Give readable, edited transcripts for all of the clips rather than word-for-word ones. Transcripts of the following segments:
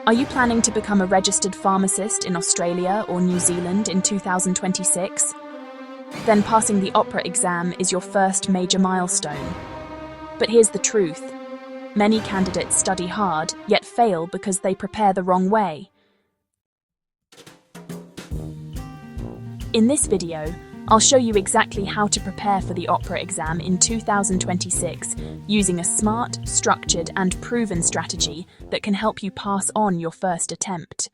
Are you planning to become a registered pharmacist in Australia or New Zealand in 2026? Then passing the OPRA exam is your first major milestone. But here's the truth. Many candidates study hard, yet fail because they prepare the wrong way. In this video, I'll show you exactly how to prepare for the OPRA exam in 2026 using a smart, structured and proven strategy that can help you pass on your first attempt.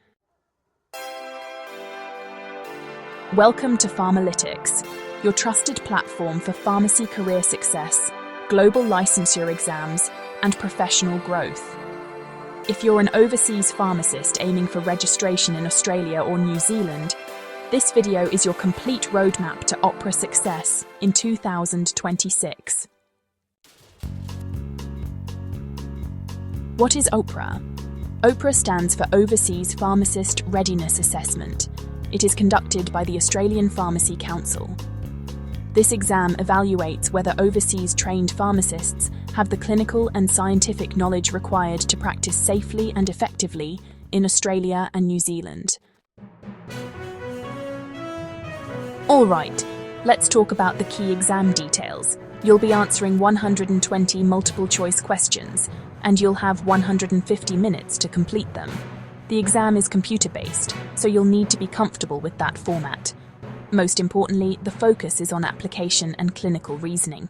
Welcome to Pharmalytics, your trusted platform for pharmacy career success, global licensure exams and professional growth. If you're an overseas pharmacist aiming for registration in Australia or New Zealand, this video is your complete roadmap to OPRA success in 2026. What is OPRA? OPRA stands for Overseas Pharmacist Readiness Assessment. It is conducted by the Australian Pharmacy Council. This exam evaluates whether overseas trained pharmacists have the clinical and scientific knowledge required to practice safely and effectively in Australia and New Zealand. Alright, let's talk about the key exam details. You'll be answering 120 multiple-choice questions, and you'll have 150 minutes to complete them. The exam is computer-based, so you'll need to be comfortable with that format. Most importantly, the focus is on application and clinical reasoning.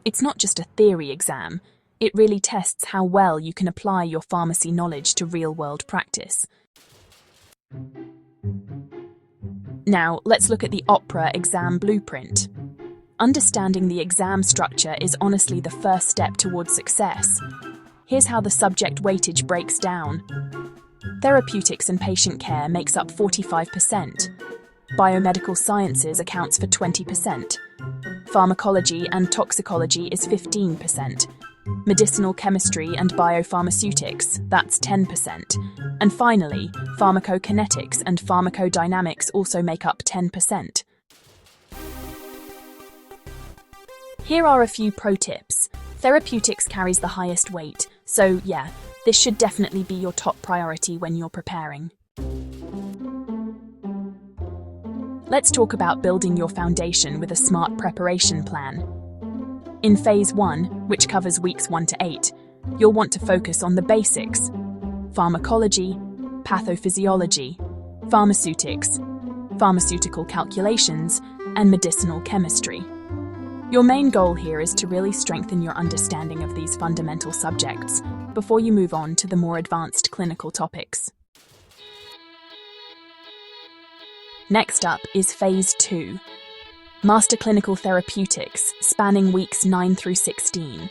It's not just a theory exam, it really tests how well you can apply your pharmacy knowledge to real-world practice. Now, let's look at the OPRA exam blueprint. Understanding the exam structure is honestly the first step towards success. Here's how the subject weightage breaks down. Therapeutics and patient care makes up 45%. Biomedical sciences accounts for 20%. Pharmacology and toxicology is 15%. Medicinal chemistry and biopharmaceutics, that's 10%. And finally, pharmacokinetics and pharmacodynamics also make up 10%. Here are a few pro tips. Therapeutics carries the highest weight, so yeah, this should definitely be your top priority when you're preparing. Let's talk about building your foundation with a smart preparation plan. In Phase 1, which covers weeks 1 to 8, you'll want to focus on the basics: pharmacology, pathophysiology, pharmaceutics, pharmaceutical calculations, and medicinal chemistry. Your main goal here is to really strengthen your understanding of these fundamental subjects before you move on to the more advanced clinical topics. Next up is Phase 2. Master Clinical Therapeutics, spanning weeks 9 through 16.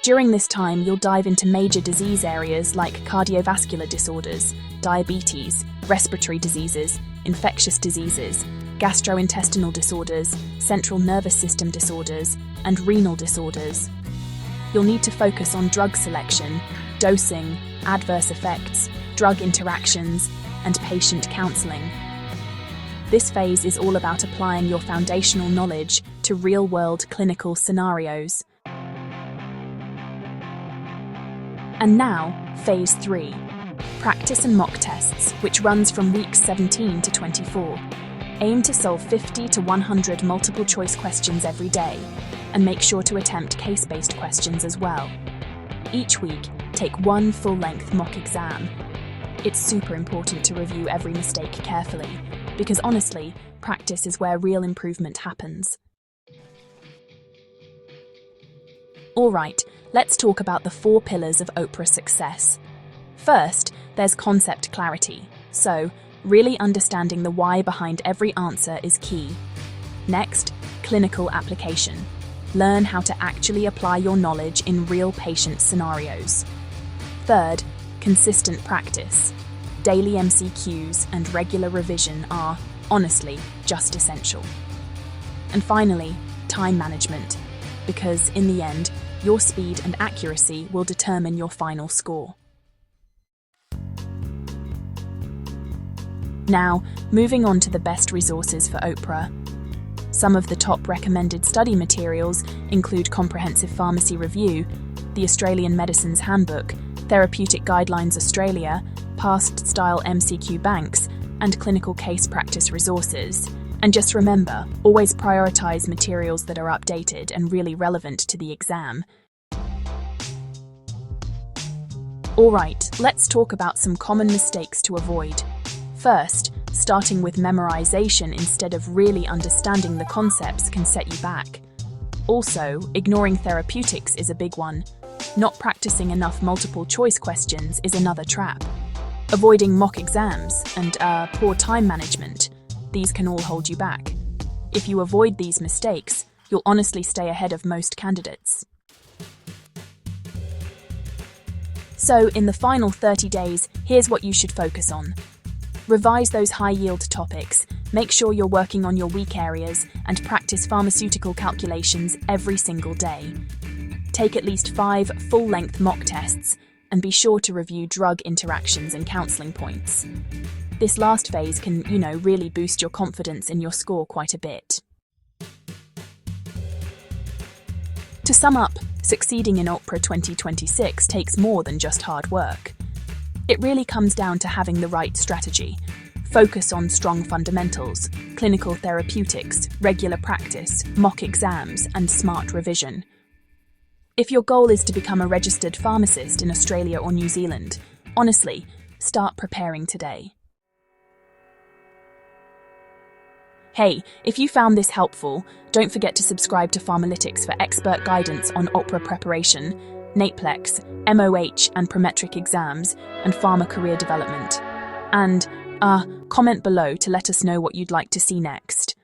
During this time, you'll dive into major disease areas like cardiovascular disorders, diabetes, respiratory diseases, infectious diseases, gastrointestinal disorders, central nervous system disorders, and renal disorders. You'll need to focus on drug selection, dosing, adverse effects, drug interactions, and patient counseling. This phase is all about applying your foundational knowledge to real-world clinical scenarios. And now, Phase 3. Practice and mock tests, which runs from weeks 17 to 24. Aim to solve 50 to 100 multiple-choice questions every day, and make sure to attempt case-based questions as well. Each week, take one full-length mock exam. It's super important to review every mistake carefully, because honestly, practice is where real improvement happens. Alright, let's talk about the 4 pillars of OPRA success. First, there's concept clarity. So, really understanding the why behind every answer is key. Next, clinical application. Learn how to actually apply your knowledge in real patient scenarios. Third, consistent practice. Daily MCQs and regular revision are, honestly, just essential. And finally, time management, because in the end, your speed and accuracy will determine your final score. Now, moving on to the best resources for OPRA. Some of the top recommended study materials include Comprehensive Pharmacy Review, the Australian Medicines Handbook, Therapeutic Guidelines Australia, past-style MCQ banks, and clinical case practice resources. And just remember, always prioritise materials that are updated and really relevant to the exam. Alright, let's talk about some common mistakes to avoid. First, starting with memorization instead of really understanding the concepts can set you back. Also, ignoring therapeutics is a big one. Not practicing enough multiple choice questions is another trap. Avoiding mock exams and poor time management. These can all hold you back. If you avoid these mistakes, you'll honestly stay ahead of most candidates. So, in the final 30 days, here's what you should focus on. Revise those high-yield topics, make sure you're working on your weak areas, and practice pharmaceutical calculations every single day. Take at least 5 full-length mock tests, and be sure to review drug interactions and counselling points. This last phase can, really boost your confidence in your score quite a bit. To sum up, succeeding in OPRA 2026 takes more than just hard work. It really comes down to having the right strategy. Focus on strong fundamentals, clinical therapeutics, regular practice, mock exams, and smart revision. If your goal is to become a registered pharmacist in Australia or New Zealand, honestly, start preparing today. Hey, if you found this helpful, don't forget to subscribe to Pharmalytics for expert guidance on OPRA preparation, NAPLEX, MOH and Prometric exams, and pharma career development. And, comment below to let us know what you'd like to see next.